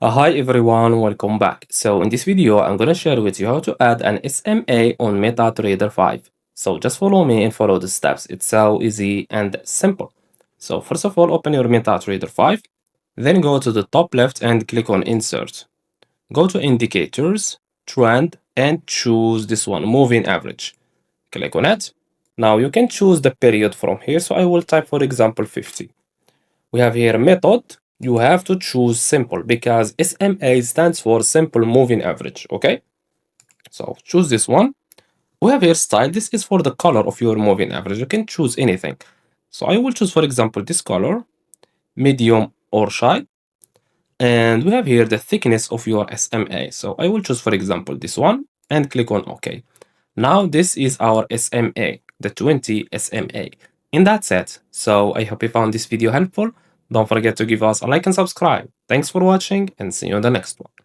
Hi everyone, welcome back. So in this video, I'm gonna share with you how to add an SMA on MetaTrader 5. So just follow me and follow the steps. It's so easy and simple. So first of all, open your MetaTrader 5, then go to the top left and click on Insert. Go to Indicators, Trend, and choose this one, Moving Average. Click on it. Now you can choose the period from here. So I will type, for example, 50. We have here method. You have to choose simple because SMA stands for simple moving average. Okay, so choose this one. We have here style. This is for the color of your moving average. You can choose anything. So I will choose, for example, this color, medium or shine. And we have here the thickness of your SMA. So I will choose, for example, this one and click on OK. Now this is our SMA, the 20 SMA. And that's it. So I hope you found this video helpful. Don't forget to give us a like and subscribe. Thanks for watching and see you in the next one.